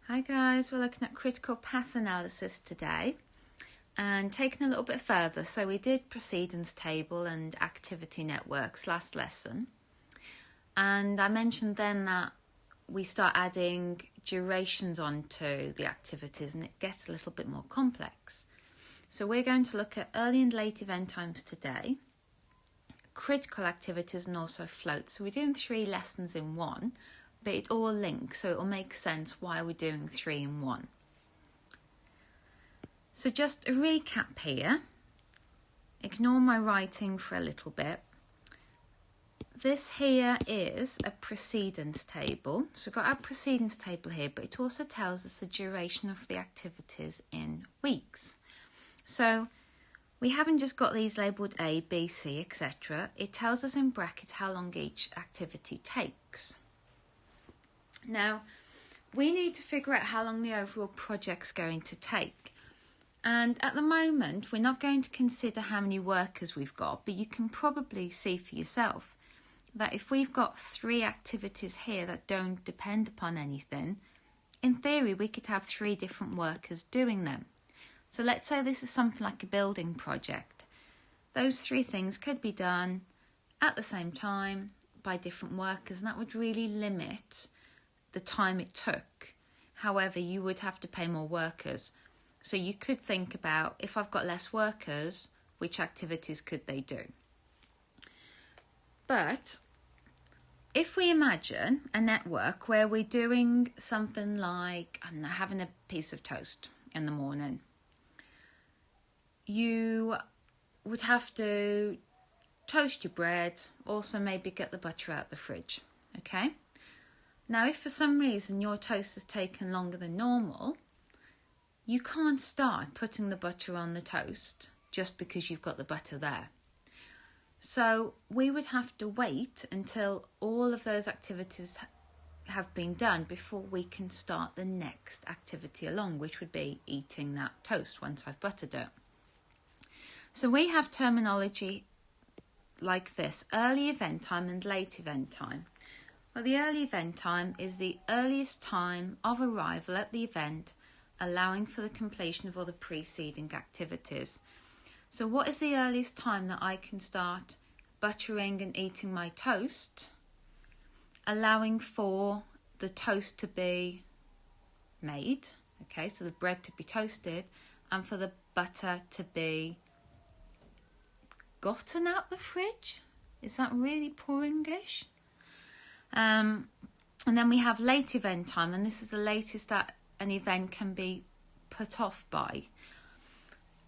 Hi guys, we're looking at critical path analysis today and taking a little bit further. So we did precedence table and activity networks last lesson, and I mentioned then that we start adding durations onto the activities and it gets a little bit more complex. So we're going to look at early and late event times today, critical activities and also floats. So we're doing 3 lessons in one, but it all links, so it will make sense why we're doing 3 in 1. So just a recap here. Ignore my writing for a little bit. This here is a precedence table. So we've got our precedence table here, but it also tells us the duration of the activities in weeks. So we haven't just got these labelled A, B, C, etc. It tells us in brackets how long each activity takes. Now, we need to figure out how long the overall project's going to take. And at the moment, we're not going to consider how many workers we've got, but you can probably see for yourself that if we've got 3 activities here that don't depend upon anything, in theory, we could have 3 different workers doing them. So let's say this is something like a building project. Those 3 things could be done at the same time by different workers, and that would really limit the time it took. However, you would have to pay more workers. So you could think about, if I've got less workers, which activities could they do? But if we imagine a network where we're doing something like, I don't know, having a piece of toast in the morning, you would have to toast your bread, also maybe get the butter out the fridge, okay? Now, if for some reason your toast has taken longer than normal, you can't start putting the butter on the toast just because you've got the butter there. So we would have to wait until all of those activities have been done before we can start the next activity along, which would be eating that toast once I've buttered it. So we have terminology like this: early event time and late event time. Well, the early event time is the earliest time of arrival at the event, allowing for the completion of all the preceding activities. So what is the earliest time that I can start buttering and eating my toast, allowing for the toast to be made, okay, so the bread to be toasted, and for the butter to be gotten out the fridge? Is that really poor English? And then we have late event time, and this is the latest that an event can be put off by.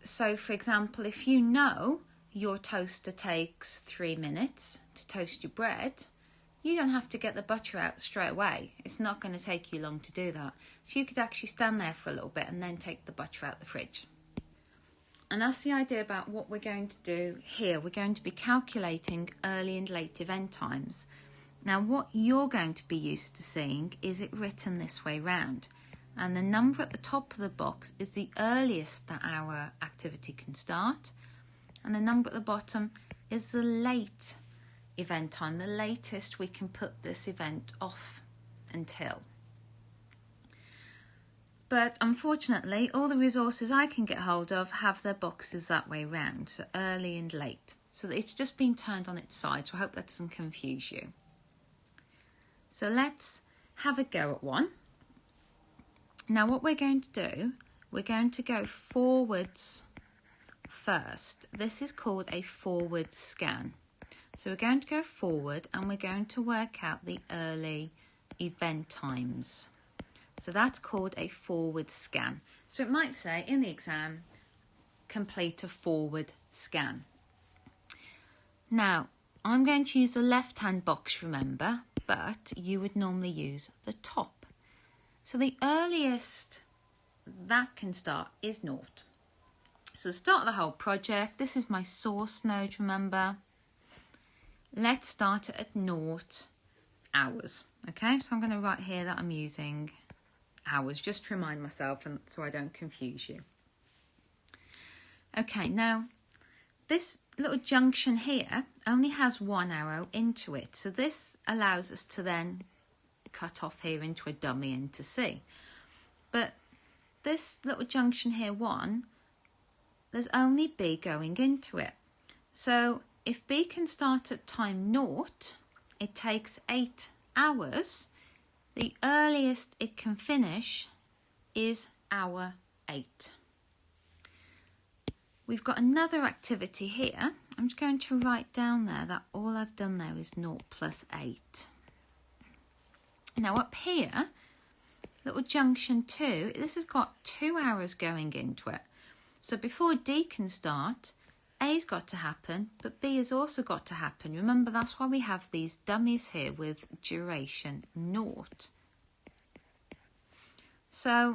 So, for example, if you know your toaster takes 3 minutes to toast your bread, you don't have to get the butter out straight away. It's not going to take you long to do that. So you could actually stand there for a little bit and then take the butter out the fridge. And that's the idea about what we're going to do here. We're going to be calculating early and late event times. Now, what you're going to be used to seeing is it written this way round. And the number at the top of the box is the earliest that our activity can start. And the number at the bottom is the late event time, the latest we can put this event off until. But unfortunately, all the resources I can get hold of have their boxes that way round, so early and late. So it's just been turned on its side, so I hope that doesn't confuse you. So let's have a go at one. Now what we're going to do, we're going to go forwards first. This is called a forward scan. So we're going to go forward and we're going to work out the early event times. So that's called a forward scan. So it might say in the exam, complete a forward scan. Now, I'm going to use the left-hand box, remember, but you would normally use the top. So the earliest that can start is 0. So the start of the whole project, this is my source node, remember. Let's start it at 0 hours. Okay, so I'm going to write here that I'm using hours, just to remind myself and so I don't confuse you. Okay, now this little junction here only has 1 arrow into it. So this allows us to then cut off here into a dummy into C. But this little junction here, 1, there's only B going into it. So if B can start at time 0, it takes 8 hours. The earliest it can finish is hour 8. We've got another activity here. I'm just going to write down there that all I've done there is 0 plus 8. Now up here, little junction 2, this has got 2 hours going into it. So before D can start, A's got to happen, but B has also got to happen. Remember, that's why we have these dummies here with duration 0. So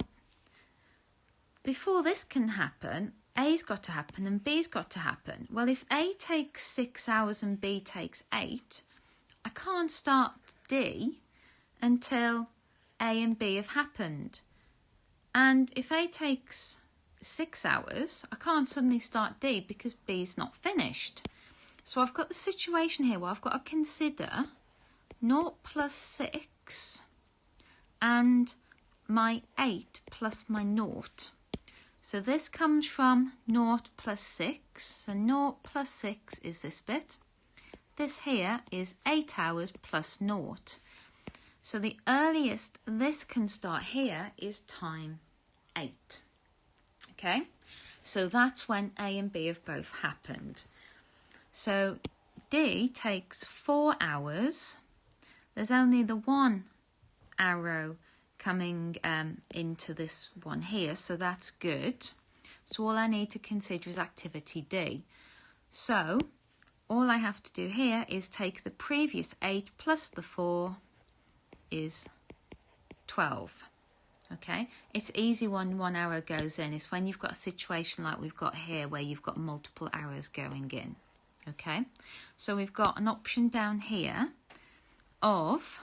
before this can happen, A's got to happen and B's got to happen. Well, if A takes 6 hours and B takes 8, I can't start D until A and B have happened. And if A takes 6 hours, I can't suddenly start D because B's not finished. So I've got the situation here where I've got to consider 0 plus 6 and my 8 plus my 0. So this comes from 0 plus 6. So 0 plus 6 is this bit. This here is 8 hours plus 0. So the earliest this can start here is time 8. Okay, so that's when A and B have both happened. So D takes 4 hours. There's only the 1 arrow coming into this one here, so that's good. So all I need to consider is activity D. So all I have to do here is take the previous 8 plus the 4 is 12. Okay, it's easy when 1 arrow goes in. It's when you've got a situation like we've got here where you've got multiple arrows going in. Okay, so we've got an option down here of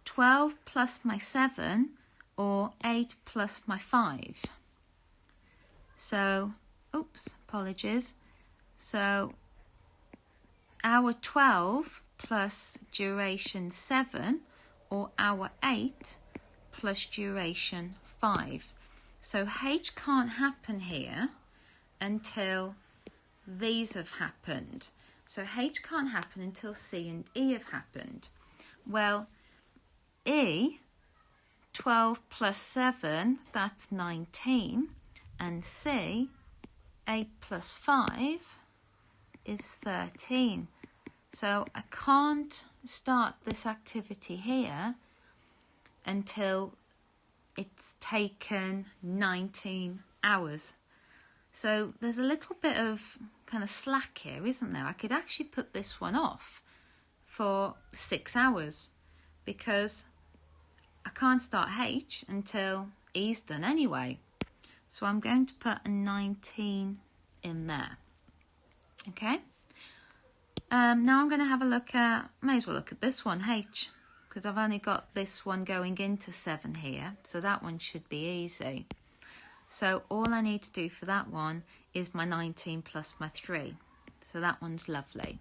12 plus my 7 or 8 plus my 5. So, oops, apologies. So, hour 12 plus duration 7 or hour 8 plus duration 5. So H can't happen here until these have happened. So H can't happen until C and E have happened. Well, E, 12 plus 7, that's 19. And C, 8 plus 5 is 13. So I can't start this activity here until it's taken 19 hours. So there's a little bit of kind of slack here, isn't there? I could actually put this one off for 6 hours because I can't start H until E's done anyway. So I'm going to put a 19 in there. Okay. Now I'm going to have a look at, may as well look at this one, H, because I've only got this one going into 7 here, so that one should be easy. So all I need to do for that one is my 19 plus my 3. So that one's lovely.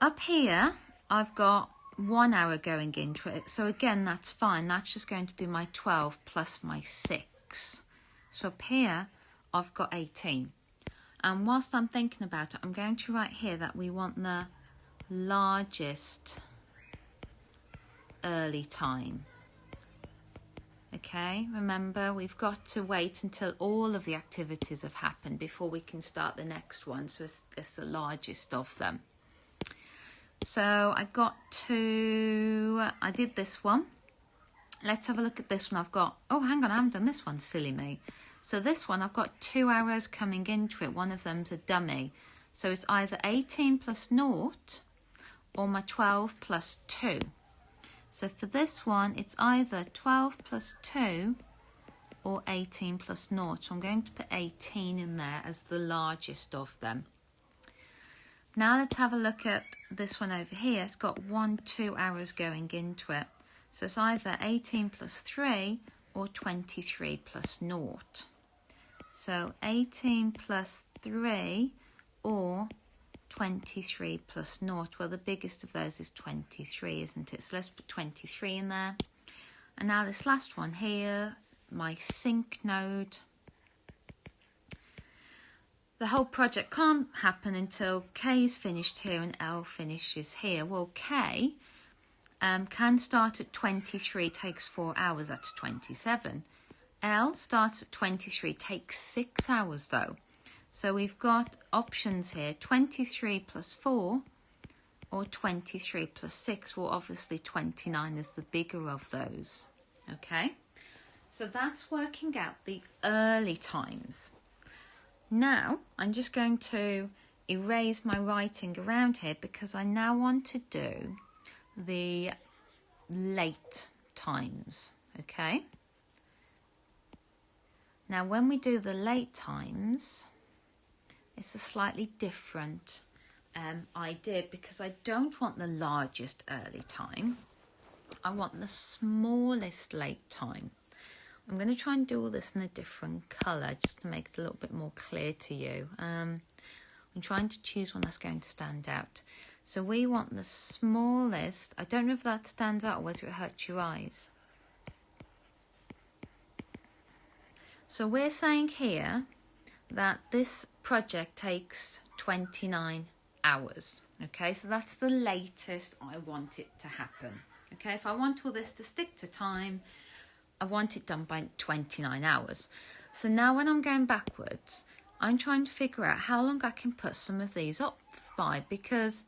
Up here, I've got 1 hour going into it. So again, that's fine. That's just going to be my 12 plus my 6. So up here, I've got 18. And whilst I'm thinking about it, I'm going to write here that we want the largest early time. Okay, remember we've got to wait until all of the activities have happened before we can start the next one. So it's the largest of them. So I did this one. Let's have a look at this one. I've got, oh, hang on, I haven't done this one, silly me. So this one, I've got 2 arrows coming into it. One of them's a dummy. So it's either 18 plus 0 or my 12 plus 2. So for this one, it's either 12 plus 2 or 18 plus 0. So I'm going to put 18 in there as the largest of them. Now let's have a look at this one over here. It's got 2 arrows going into it. So it's either 18 plus 3 or 23 plus 0. So 18 plus 3 or 23 plus 0. Well, the biggest of those is 23, isn't it? So let's put 23 in there. And now this last one here, my sync node. The whole project can't happen until K is finished here and L finishes here. Well, K can start at 23, takes 4 hours, that's 27. L starts at 23, takes 6 hours though. So we've got options here, 23 plus 4 or 23 plus 6. Well, obviously 29 is the bigger of those. Okay, so that's working out the early times. Now, I'm just going to erase my writing around here because I now want to do the late times, okay? Now, when we do the late times, it's a slightly different idea because I don't want the largest early time. I want the smallest late time. I'm going to try and do all this in a different colour just to make it a little bit more clear to you. I'm trying to choose one that's going to stand out. So we want the smallest. I don't know if that stands out or whether it hurts your eyes. So we're saying here that this project takes 29 hours. Okay, so that's the latest I want it to happen. Okay, if I want all this to stick to time, I want it done by 29 hours. So now when I'm going backwards, I'm trying to figure out how long I can put some of these off by, because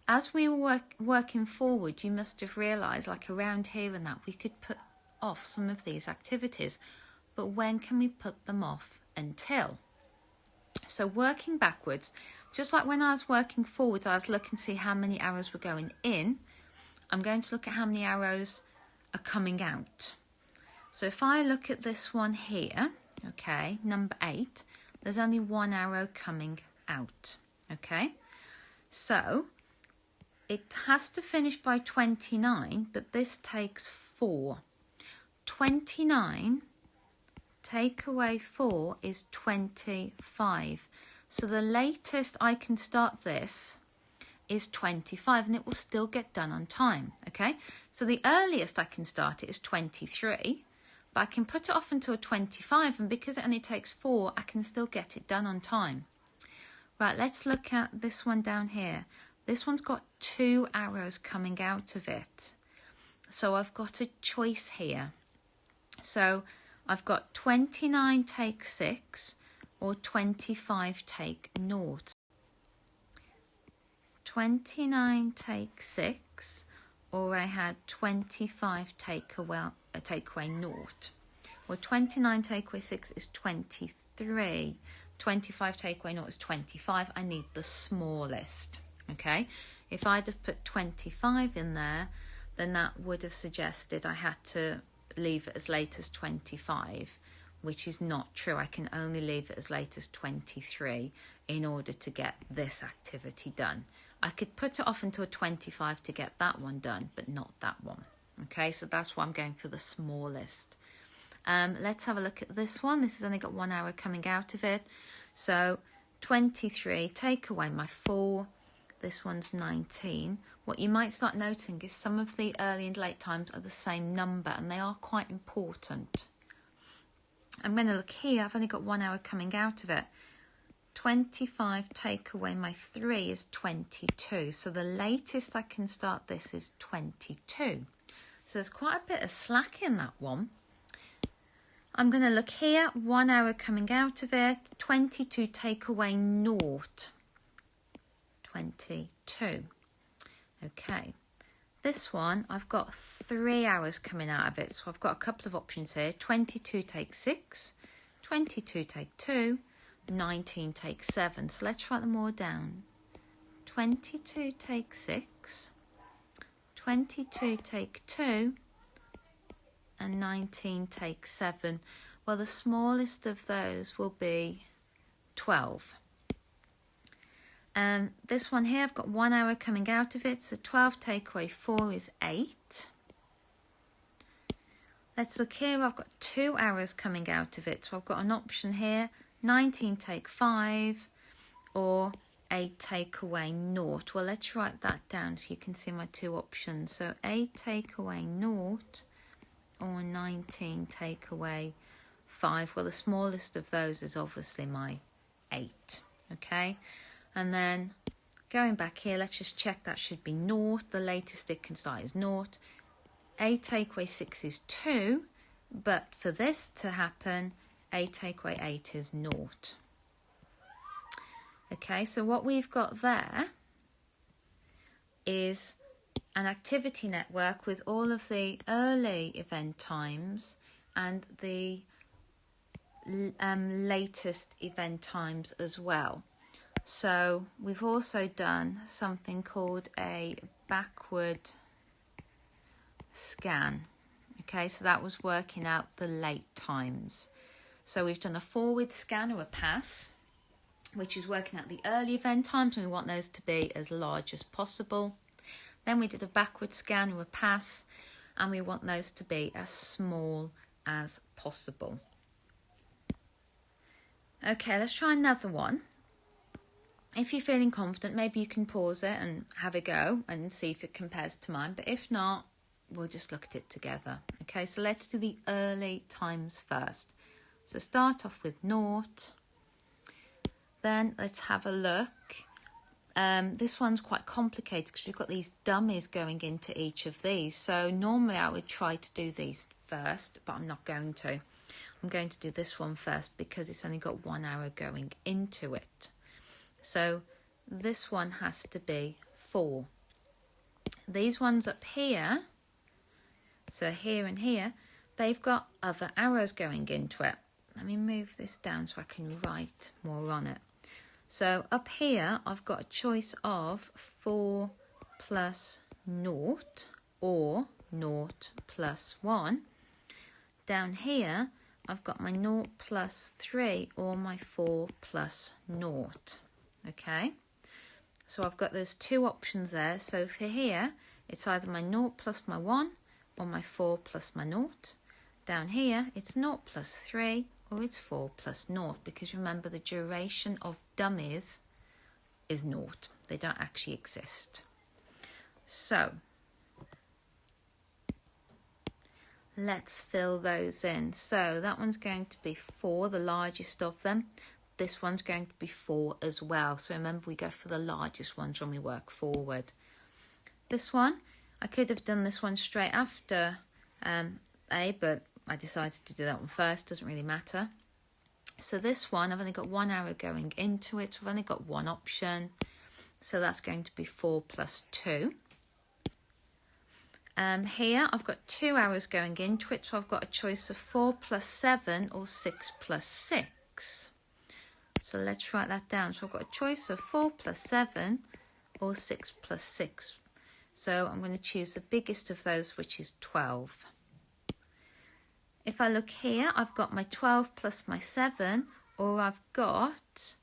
as we were working forward, you must have realised, like around here and that, we could put off some of these activities. But when can we put them off until? So working backwards, just like when I was working forwards, I was looking to see how many arrows were going in. I'm going to look at how many arrows are coming out. So if I look at this one here, okay, number 8, there's only 1 arrow coming out, okay? So it has to finish by 29, but this takes 4. 29 take away 4 is 25. So the latest I can start this is 25 and it will still get done on time, okay? So the earliest I can start it is 23. But I can put it off until 25, and because it only takes 4, I can still get it done on time. Right, let's look at this one down here. This one's got 2 arrows coming out of it. So I've got a choice here. So I've got 29 take 6 or 25 take 0. 29 take 6, or I had 25 take away 0. Well, 29 take away 6 is 23. 25 take away 0 is 25. I need the smallest, okay? If I'd have put 25 in there, then that would have suggested I had to leave it as late as 25, which is not true. I can only leave it as late as 23 in order to get this activity done. I could put it off until 25 to get that one done, but not that one. Okay, so that's why I'm going for the smallest. Let's have a look at this one. This has only got 1 hour coming out of it. So 23, take away my 4. This one's 19. What you might start noticing is some of the early and late times are the same number, and they are quite important. I'm going to look here. I've only got 1 hour coming out of it. 25 take away my 3 is 22. So the latest I can start this is 22. So there's quite a bit of slack in that one. I'm going to look here. 1 hour coming out of it. 22 take away 0. 22. Okay. This one, I've got 3 hours coming out of it. So I've got a couple of options here. 22 take 6. 22 take 2. 19 take 7. So let's write them all down. 22 take 6. 22 take 2. And 19 take 7. Well, the smallest of those will be 12. This one here, I've got 1 hour coming out of it. So 12 take away 4 is 8. Let's look here. I've got 2 hours coming out of it. So I've got an option here. 19 take 5 or 8 take away 0. Well, let's write that down so you can see my 2 options. So 8 take away 0 or 19 take away 5? Well, the smallest of those is obviously my 8. Okay, and then going back here, let's just check that should be 0. The latest it can start is 0. 8 take away 6 is 2, but for this to happen, 8 take away 8 is 0. Okay, so what we've got there is an activity network with all of the early event times and the latest event times as well. So we've also done something called a backward scan. Okay, so that was working out the late times. So we've done a forward scan or a pass, which is working out the early event times, and we want those to be as large as possible. Then we did a backward scan or a pass, and we want those to be as small as possible. Okay, let's try another one. If you're feeling confident, maybe you can pause it and have a go and see if it compares to mine. But if not, we'll just look at it together. Okay, so let's do the early times first. So start off with 0. Then let's have a look. This one's quite complicated because we've got these dummies going into each of these. So normally I would try to do these first, but I'm not going to. I'm going to do this one first because it's only got 1 arrow going into it. So this one has to be 4. These ones up here, so here and here, they've got other arrows going into it. Let me move this down so I can write more on it. So up here, I've got a choice of 4 plus 0 or 0 plus 1. Down here, I've got my 0 plus 3 or my 4 plus 0. Okay, so I've got those two options there. So for here, it's either my 0 plus my 1 or my 4 plus my 0. Down here, it's 0 plus 3 or it's 4 plus 0, because remember the duration of dummies is 0. They don't actually exist. So let's fill those in. So that one's going to be 4, the largest of them. This one's going to be 4 as well. So remember, we go for the largest ones when we work forward. This one, I could have done this one straight after A, but I decided to do that one first. Doesn't really matter. So this one, I've only got 1 arrow going into it. So I've only got one option. So that's going to be 4 plus 2. Here, I've got 2 arrows going into it. So I've got a choice of 4 plus 7 or 6 plus 6. So let's write that down. So I've got a choice of 4 plus 7 or 6 plus 6. So I'm going to choose the biggest of those, which is 12. If I look here, I've got my 12 plus my 7, or I've got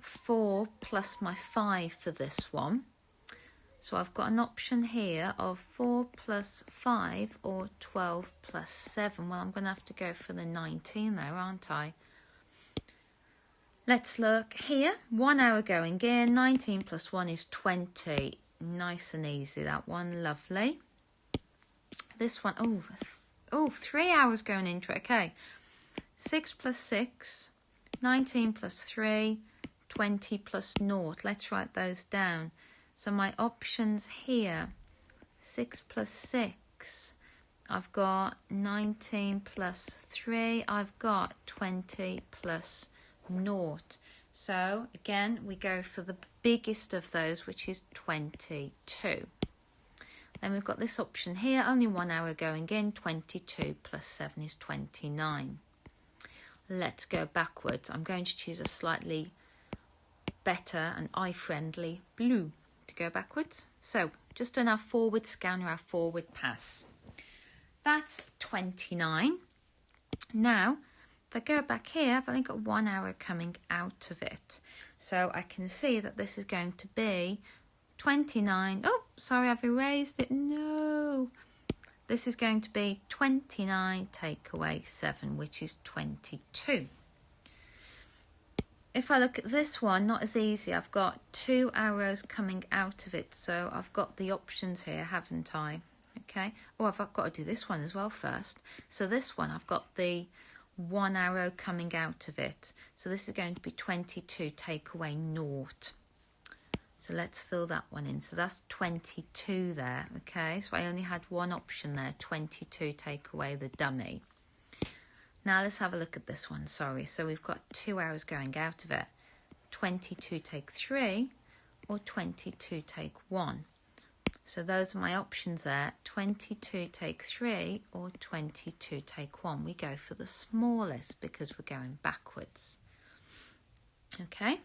4 plus my 5 for this one. So I've got an option here of 4 plus 5 or 12 plus 7. Well, I'm going to have to go for the 19 there, aren't I? Let's look here. 1 arrow going in. 19 plus 1 is 20. Nice and easy, that one. Lovely. This one, 3 arrows going into it. Okay. 6 plus 6. 19 plus 3. 20 plus 0. Let's write those down. So my options here, 6 plus 6. I've got 19 plus 3. I've got 20 plus 0. So again, we go for the biggest of those, which is 22. Then we've got this option here, only 1 arrow going in. 22 plus 7 is 29. Let's go backwards. I'm going to choose a slightly better and eye-friendly blue to go backwards. So just on our forward scan or our forward pass. That's 29. Now, if I go back here, I've only got 1 arrow coming out of it. So I can see that this is going to be 29. Oh, sorry, I've erased it. No. This is going to be 29 take away 7, which is 22. If I look at this one, not as easy. I've got 2 arrows coming out of it. So I've got the options here, haven't I? Okay. Oh, I've got to do this one as well first. So this one, I've got the 1 arrow coming out of it. So this is going to be 22 take away 0. So let's fill that one in. So that's 22 there, okay? So I only had one option there, 22 take away the dummy. Now let's have a look at this one, sorry. So we've got 2 arrows going out of it. 22 take 3 or 22 take 1. So those are my options there, 22 take 3 or 22 take 1. We go for the smallest because we're going backwards. Okay.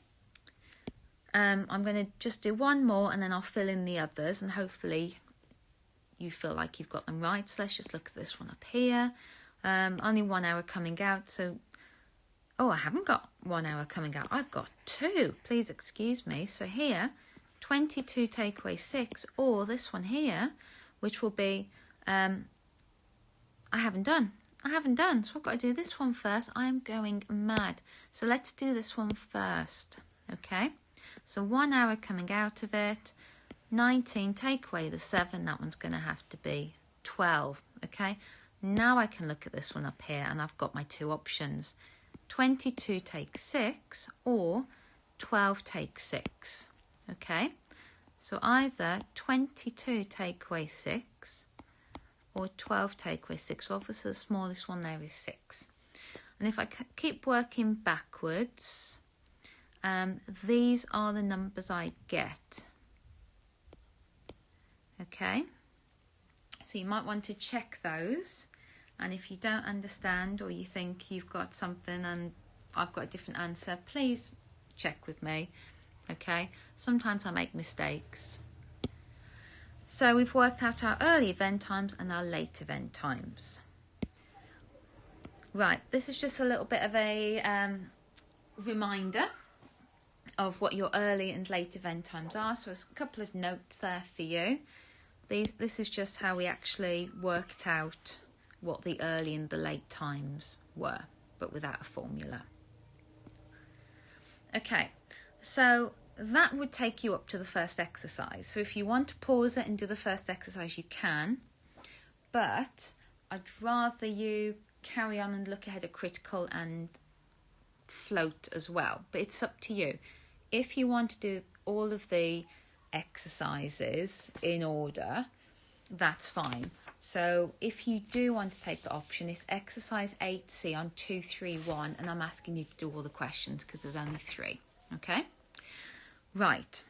I'm going to just do one more and then I'll fill in the others and hopefully you feel like you've got them right. So let's just look at this one up here. Only 1 arrow coming out. So, oh, I haven't got 1 arrow coming out. I've got 2. Please excuse me. So here, 22 take away 6 or this one here, which will be, I haven't done. So I've got to do this one first. I'm going mad. So let's do this one first. Okay. So 1 arrow coming out of it, 19, take away the 7, that one's going to have to be 12, okay? Now I can look at this one up here and I've got my 2 options, 22 take 6 or 12 take 6, okay? So either 22 take away 6 or 12 take away 6, well, obviously the smallest one there is 6. And if I keep working backwards, these are the numbers I get. Okay, so you might want to check those, and if you don't understand or you think you've got something and I've got a different answer, please check with me. Okay, sometimes I make mistakes. So we've worked out our early event times and our late event times. Right, this is just a little bit of a reminder of what your early and late event times are. So there's a couple of notes there for you. This is just how we actually worked out what the early and the late times were, but without a formula. Okay, so that would take you up to the first exercise. So if you want to pause it and do the first exercise, you can, but I'd rather you carry on and look ahead at critical and float as well, but it's up to you. If you want to do all of the exercises in order, that's fine. So if you do want to take the option, it's exercise 8C on 231, and I'm asking you to do all the questions because there's only 3. Okay? Right.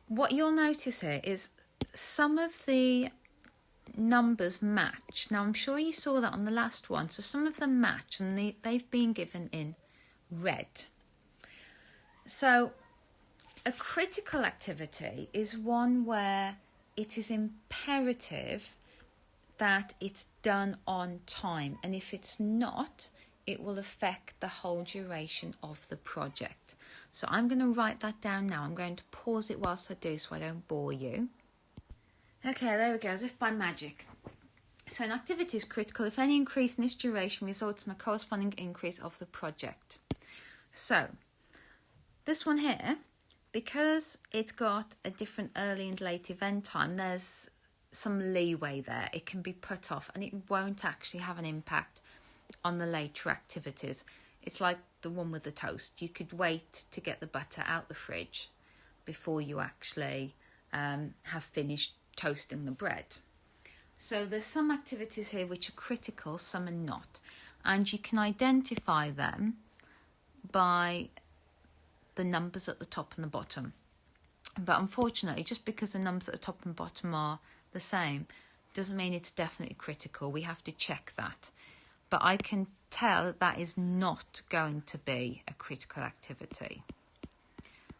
What you'll notice here is some of the numbers match. Now, I'm sure you saw that on the last one. So some of them match, and they've been given in red. So a critical activity is one where it is imperative that it's done on time, and if it's not, it will affect the whole duration of the project. So I'm going to write that down now. I'm going to pause it whilst I do so I don't bore you. Okay, there we go, as if by magic. So an activity is critical if any increase in its duration results in a corresponding increase of the project. So this one here, because it's got a different early and late event time, there's some leeway there. It can be put off and it won't actually have an impact on the later activities. It's like the one with the toast. You could wait to get the butter out the fridge before you actually have finished toasting the bread. So there's some activities here which are critical, some are not. And you can identify them by the numbers at the top and the bottom. But unfortunately, just because the numbers at the top and bottom are the same doesn't mean it's definitely critical. We have to check that. But I can tell that is not going to be a critical activity.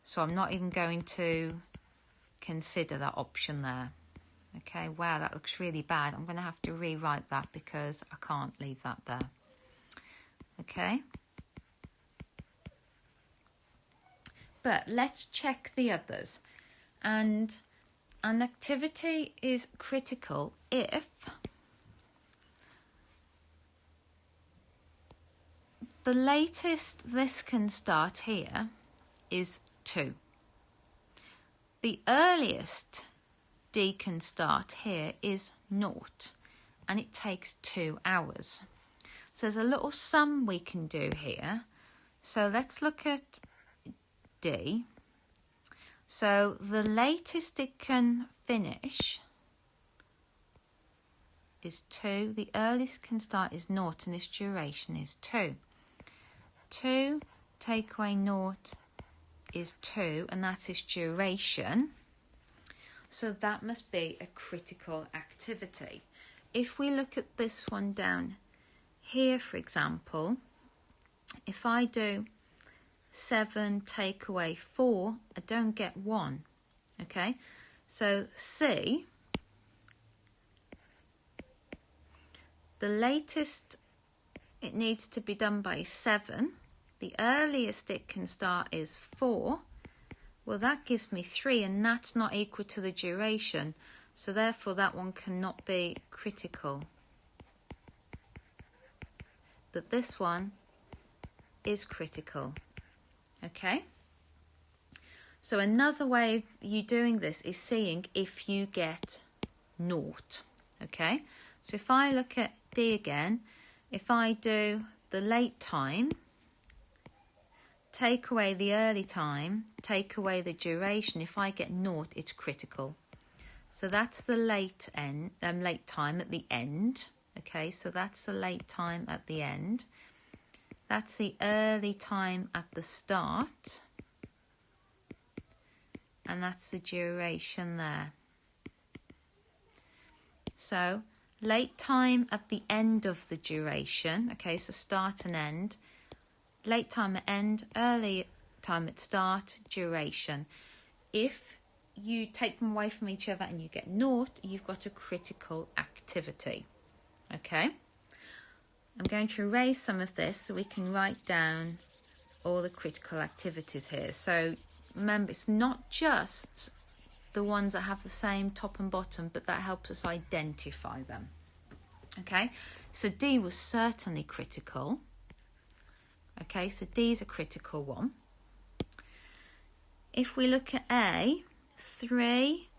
So I'm not even going to consider that option there. Okay, wow, that looks really bad. I'm going to have to rewrite that because I can't leave that there. Okay. But let's check the others. And an activity is critical if the latest this can start here is 2. The earliest D can start here is 0, and it takes 2 hours. So there's a little sum we can do here. So let's look at D. So the latest it can finish is 2. The earliest can start is 0, and this duration is 2. 2 take away 0 is 2, and that's its duration. So that must be a critical activity. If we look at this one down here, for example, if I do 7 take away 4, I don't get 1. Okay, so C, the latest it needs to be done by 7. The earliest it can start is 4. Well, that gives me 3, and that's not equal to the duration. So therefore, that one cannot be critical. But this one is critical. Okay? So another way of you doing this is seeing if you get 0. Okay? So if I look at D again, if I do the late time, take away the early time, take away the duration, if I get 0, it's critical. So that's the late time at the end. Okay, so that's the late time at the end. That's the early time at the start. And that's the duration there. So late time at the end of the duration. Okay, so start and end. Late time at end, early time at start, duration. If you take them away from each other and you get 0, you've got a critical activity. Okay? I'm going to erase some of this so we can write down all the critical activities here. So remember, it's not just the ones that have the same top and bottom, but that helps us identify them. Okay? So D was certainly critical. Okay, so D is a critical one. If we look at A, 3,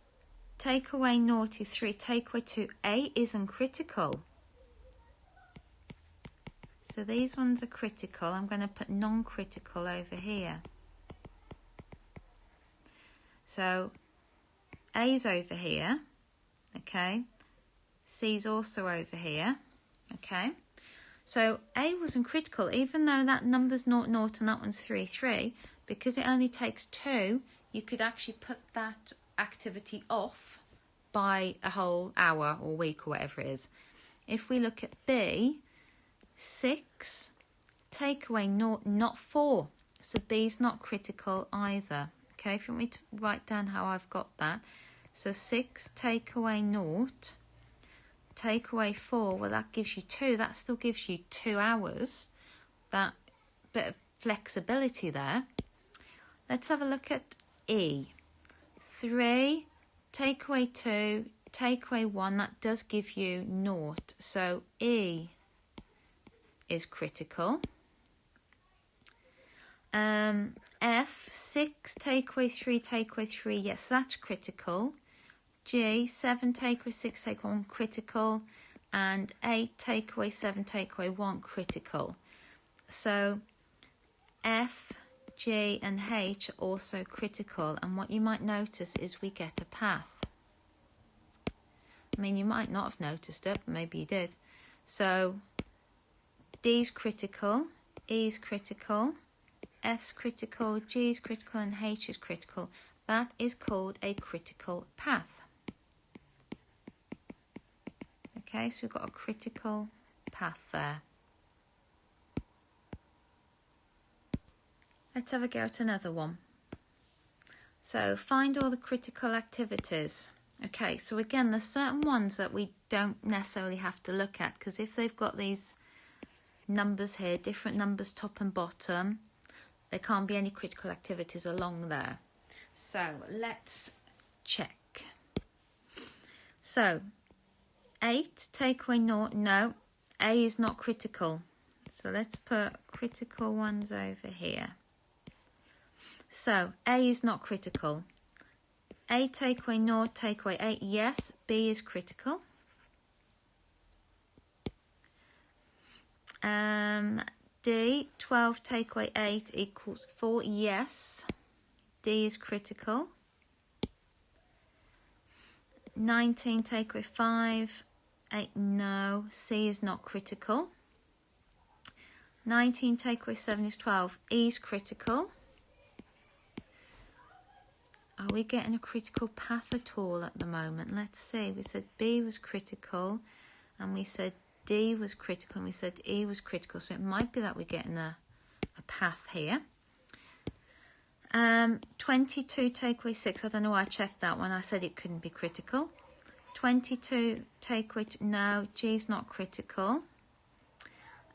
take away 0 is 3, take away 2. A isn't critical. So these ones are critical. I'm going to put non-critical over here. So A's over here. Okay. C's also over here. Okay. So A wasn't critical, even though that number's 0, 0 and that one's 3, 3. Because it only takes 2, you could actually put that activity off by a whole hour or week or whatever it is. If we look at B, 6, take away 0, not 4. So B's not critical either. Okay, if you want me to write down how I've got that. So 6, take away 0. Take away 4, well, that gives you 2. That still gives you 2 hours. That bit of flexibility there. Let's have a look at E. 3, take away 2, take away 1. That does give you 0. So E is critical. F, 6, take away 3, take away 3. Yes, that's critical. G, 7 take away 6, take away 1, critical. And 8 take away 7, take away 1, critical. So F, G and H are also critical. And what you might notice is we get a path. I mean, you might not have noticed it, but maybe you did. So D's critical, E's critical, F's critical, G's critical and H is critical. That is called a critical path. Okay, so we've got a critical path there. Let's have a go at another one. So find all the critical activities. Okay, so again, there's certain ones that we don't necessarily have to look at, because if they've got these numbers here, different numbers top and bottom, there can't be any critical activities along there. So let's check. So 8, take away 0, no, A is not critical. So let's put critical ones over here. So A is not critical. A take away 0, take away 8, yes, B is critical. D, 12 take away 8 equals 4, yes, D is critical. 19 take away 5, 8, no, C is not critical. 19 take away 7 is 12, E is critical. Are we getting a critical path at all at the moment? Let's see. We said B was critical, and we said D was critical, and we said E was critical. So it might be that we're getting a path here. 22 take away 6. I don't know why I checked that one. I said it couldn't be critical. 22 take away... No, G is not critical.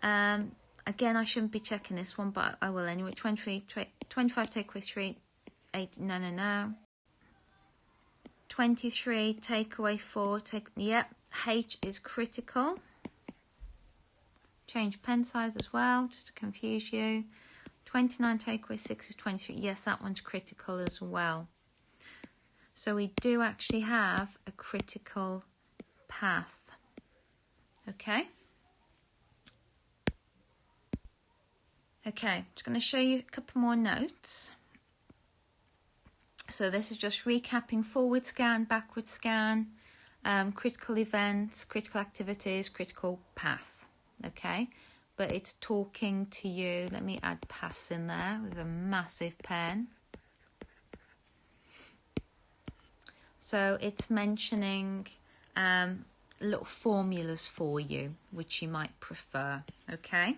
Again, I shouldn't be checking this one, but I will anyway. 25 take away 3. 8, no. 23 take away 4, yep, H is critical. Change pen size as well, just to confuse you. 29 take away 6 is 23. Yes, that one's critical as well. So we do actually have a critical path. Okay. Okay, just going to show you a couple more notes. So this is just recapping forward scan, backward scan, critical events, critical activities, critical path, okay? But it's talking to you. Let me add paths in there with a massive pen. So it's mentioning little formulas for you, which you might prefer, okay?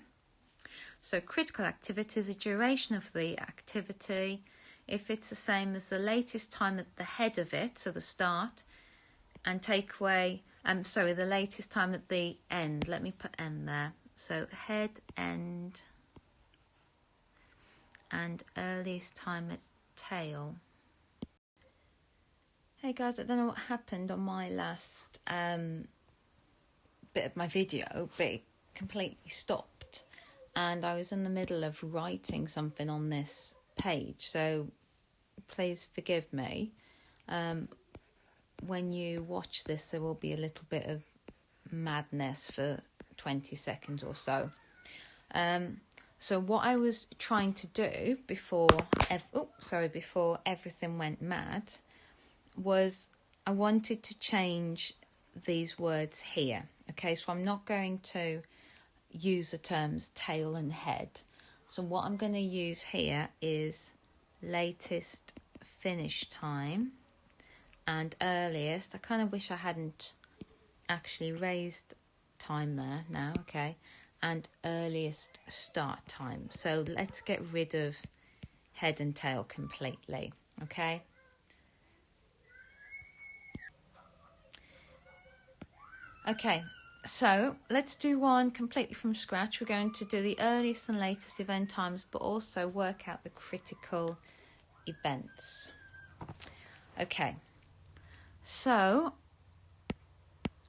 So critical activity is the duration of the activity. If it's the same as the latest time at the head of it, so the start, and take away, the latest time at the end. Let me put end there. So head, end, and earliest time at tail. Hey guys, I don't know what happened on my last bit of my video, but it completely stopped. And I was in the middle of writing something on this page, so please forgive me. When you watch this, there will be a little bit of madness for 20 seconds or so. So what I was trying to do before everything went mad was I wanted to change these words here. Okay, so I'm not going to use the terms tail and head. So what I'm going to use here is latest finish time and earliest. I kind of wish I hadn't actually raised time there now, okay, and earliest start time. So let's get rid of head and tail completely, okay? Okay, so let's do one completely from scratch. We're going to do the earliest and latest event times, but also work out the critical events. Okay, so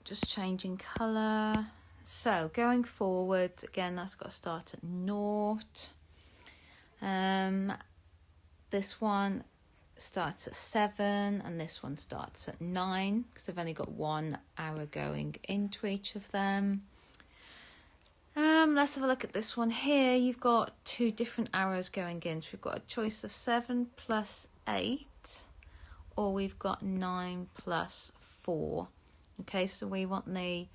just changing colour. So going forward, again, that's got to start at 0. This one starts at 7 and this one starts at 9 because they've only got 1 hour going into each of them. Let's have a look at this one here. You've got 2 different hours going in. So we've got a choice of 7 plus 8, or we've got 9 plus 4. Okay, so we want the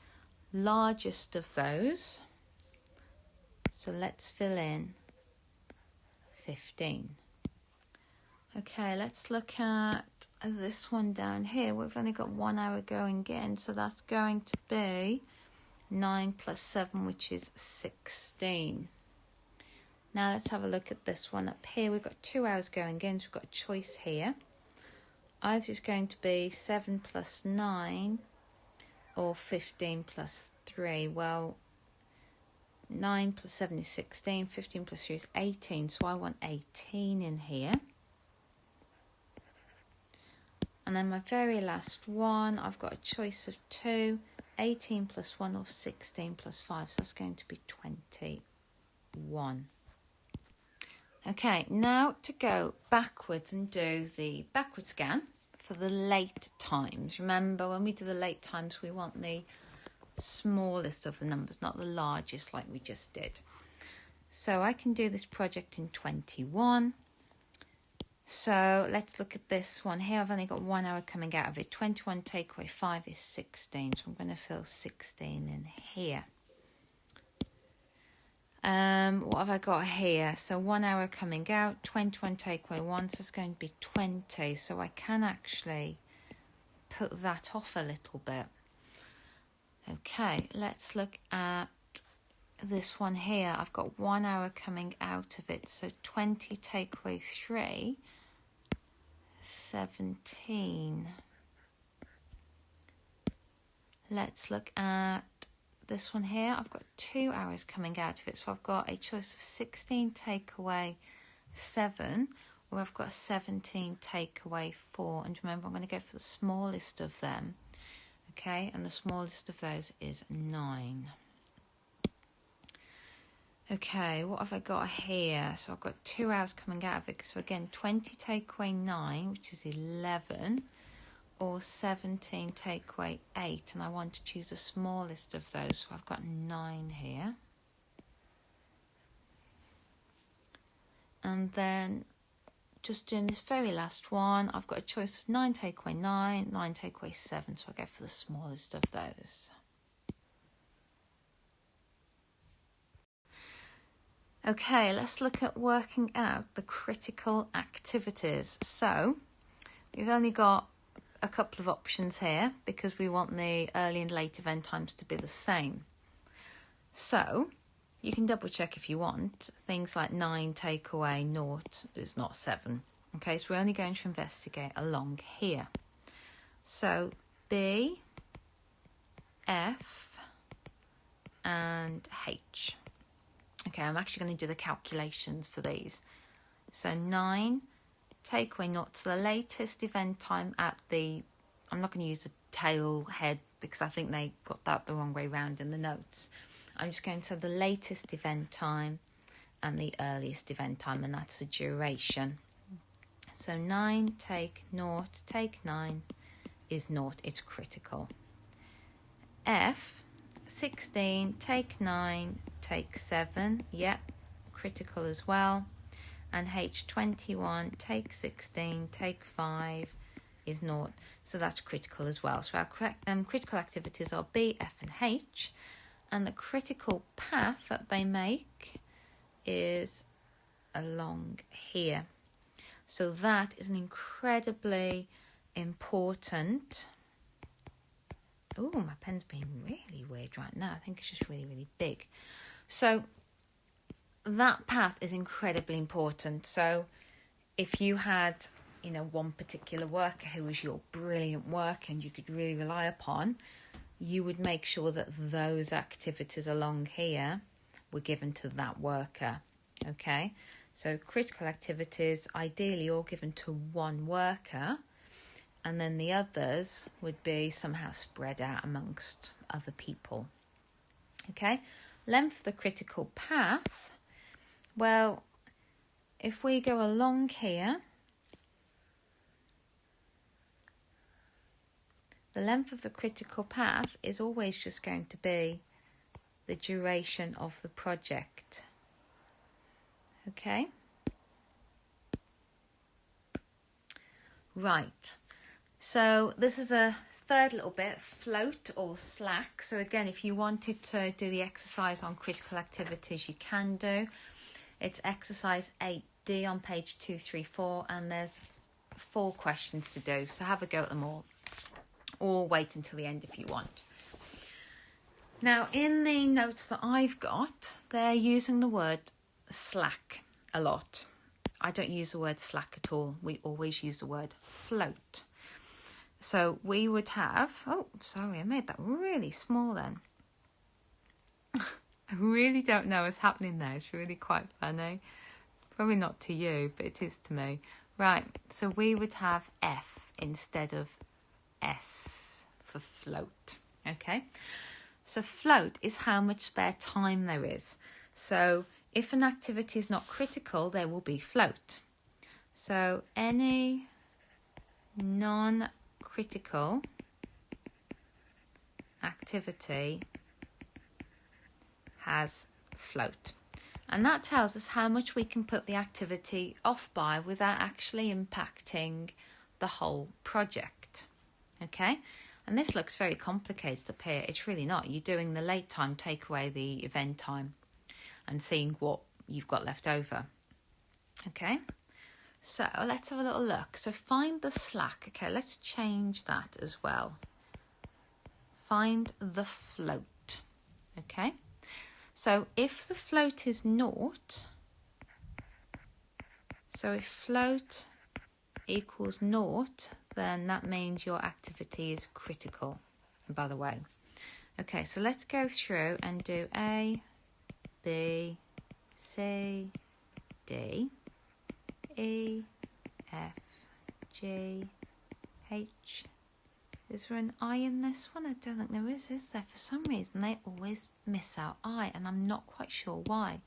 largest of those. So let's fill in 15. Okay, let's look at this one down here. We've only got 1 hour going in, so that's going to be 9 plus 7, which is 16. Now let's have a look at this one up here. We've got 2 hours going in, so we've got a choice here. Either it's going to be 7 plus 9 or 15 plus 3. Well, 9 plus 7 is 16, 15 plus 3 is 18, so I want 18 in here. And then my very last one, I've got a choice of 2, 18 plus 1 or 16 plus 5, so that's going to be 21. Okay, now to go backwards and do the backward scan for the late times. Remember, when we do the late times, we want the smallest of the numbers, not the largest like we just did. So I can do this project in 21. So let's look at this one here. I've only got 1 hour coming out of it. 21 take away 5 is 16. So I'm going to fill 16 in here. What have I got here? So 1 hour coming out, 21 take away 1, so it's going to be 20. So I can actually put that off a little bit. Okay, let's look at this one here. I've got 1 hour coming out of it, so 20 take away 3, 17. Let's look at this one here. I've got 2 hours coming out of it, so I've got a choice of 16 take away 7, or I've got 17 take away 4. And remember, I'm going to go for the smallest of them. Okay, and the smallest of those is 9. Okay, what have I got here? So I've got 2 hours coming out of it. So again, 20 take away 9, which is 11, or 17 take away 8. And I want to choose the smallest of those. So I've got 9 here. And then just doing this very last one, I've got a choice of 9 take away 9, 9 take away 7. So I'll go for the smallest of those. Okay, let's look at working out the critical activities. So we've only got a couple of options here because we want the early and late event times to be the same. So you can double check if you want. Things like 9 take away 0 is not 7. Okay, so we're only going to investigate along here. So B, F, and H. Okay, I'm actually going to do the calculations for these. So 9 take away 0 to the latest event time at the... I'm not going to use the tail head because I think they got that the wrong way round in the notes. I'm just going to the latest event time and the earliest event time, and that's the duration. So 9 take 0 take 9 is 0. It's critical. F, 16 take 9 take 7. Yep, critical as well. And H, 21 take 16 take 5 is 0. So that's critical as well. So our critical activities are B, F, and H. And the critical path that they make is along here. So that is an incredibly important... Oh, my pen's being really weird right now. I think it's just really, really big. So that path is incredibly important. So if you had, one particular worker who was your brilliant worker and you could really rely upon, you would make sure that those activities along here were given to that worker. Okay? So critical activities, ideally all given to one worker, and then the others would be somehow spread out amongst other people. Okay? Length of the critical path. Well, if we go along here, the length of the critical path is always just going to be the duration of the project. Okay? Right. So this is a third little bit, float or slack. So again, if you wanted to do the exercise on critical activities, you can do. It's exercise 8D on page 234, and there's 4 questions to do. So have a go at them all, or wait until the end if you want. Now, in the notes that I've got, they're using the word slack a lot. I don't use the word slack at all. We always use the word float. So we would have... Oh, sorry, I made that really small then. I really don't know what's happening there. It's really quite funny. Probably not to you, but it is to me. Right, so we would have F instead of S for float. Okay, so float is how much spare time there is. So if an activity is not critical, there will be float. So any non-critical activity has float. And that tells us how much we can put the activity off by without actually impacting the whole project. Okay, and this looks very complicated up here. It's really not. You're doing the late time, take away the event time and seeing what you've got left over. Okay, so let's have a little look. So find the slack. Okay, let's change that as well. Find the float. Okay, so if the float is naught, so if float equals naught, then that means your activity is critical, by the way. Okay, so let's go through and do A, B, C, D, E, F, G, H. Is there an I in this one? I don't think there is there? For some reason, they always miss out I, and I'm not quite sure why.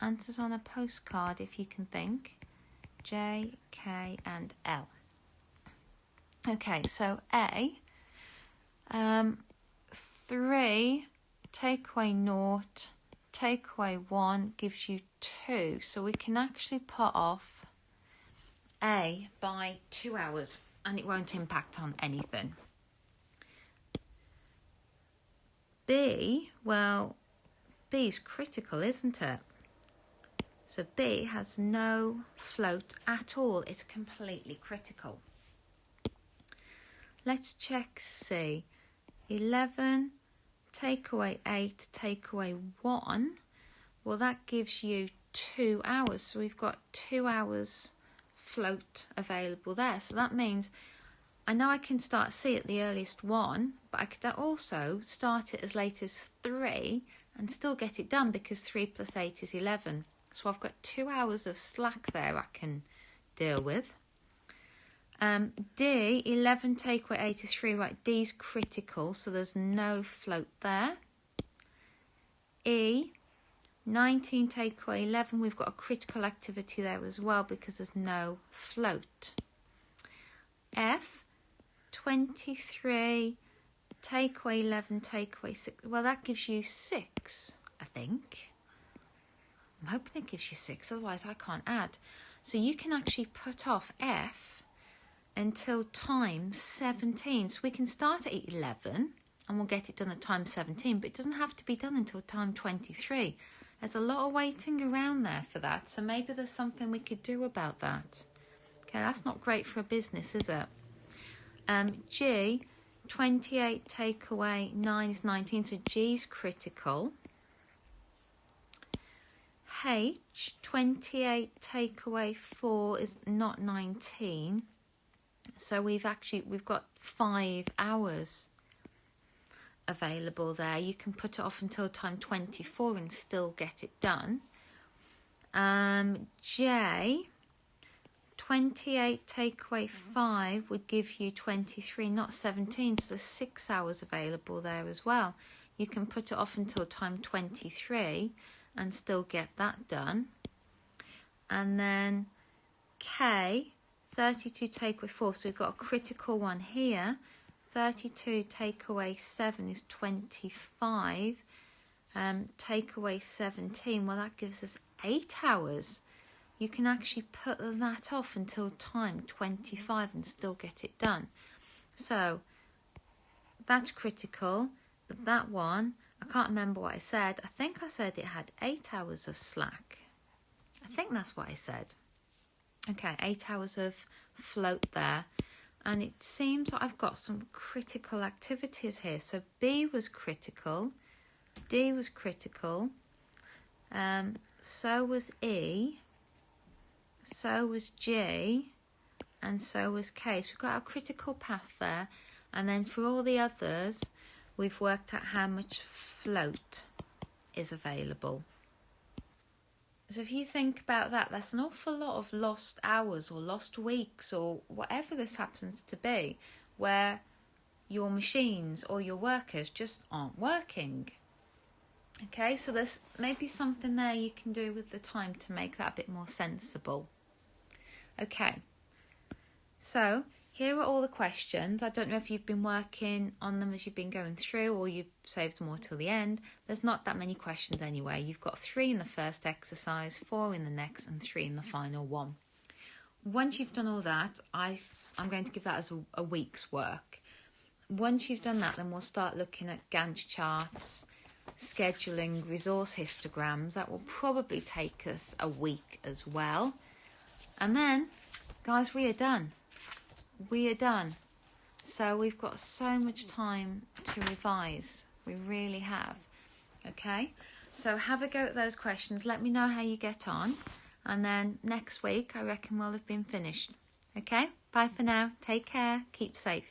Answers on a postcard, if you can think. J, K, and L. Okay, so A, 3, take away naught, take away 1 gives you 2. So we can actually put off A by 2 hours and it won't impact on anything. B, well, B is critical, isn't it? So B has no float at all. It's completely critical. Let's check C. 11, take away 8, take away 1. Well, that gives you 2 hours. So we've got 2 hours float available there. So that means I know I can start C at the earliest 1, but I could also start it as late as 3 and still get it done because 3 plus 8 is 11. So I've got 2 hours of slack there I can deal with. D, 11 take away 8 is 3. Right, D is critical, so there's no float there. E, 19 take away 11. We've got a critical activity there as well because there's no float. F, 23 take away 11, take away 6. Well, that gives you 6, I think. I'm hoping it gives you 6, otherwise I can't add. So you can actually put off F until time 17. So we can start at 11 and we'll get it done at time 17, but it doesn't have to be done until time 23. There's a lot of waiting around there for that, so maybe there's something we could do about that. Okay, that's not great for a business, is it? G, 28 take away 9 is 19, so G is critical. H, 28 take away 4 is not 19. So we've got 5 hours available there. You can put it off until time 24 and still get it done. J, 28 take away 5 would give you 23, not 17. So there's 6 hours available there as well. You can put it off until time 23 and still get that done. And then K, 32 take away 4, so we've got a critical one here. 32 take away 7 is 25. Take away 17, well, that gives us 8 hours. You can actually put that off until time 25 and still get it done. So that's critical, but that one, I can't remember what I said. I think I said it had 8 hours of slack. I think that's what I said. Okay, 8 hours of float there. And it seems that I've got some critical activities here. So B was critical, D was critical, so was E, so was G, and so was K. So we've got our critical path there. And then for all the others, we've worked out how much float is available. So if you think about that, that's an awful lot of lost hours or lost weeks or whatever this happens to be, where your machines or your workers just aren't working. Okay, so there's maybe something there you can do with the time to make that a bit more sensible. Okay, So here are all the questions. I don't know if you've been working on them as you've been going through or you've saved them all till the end. There's not that many questions anyway. You've got 3 in the first exercise, 4 in the next and 3 in the final one. Once you've done all that, I'm going to give that as a week's work. Once you've done that, then we'll start looking at Gantt charts, scheduling, resource histograms. That will probably take us a week as well. And then, guys, we are done. We are done. So we've got so much time to revise. We really have. Okay? So have a go at those questions. Let me know how you get on. And then next week, I reckon we'll have been finished. Okay? Bye for now. Take care. Keep safe.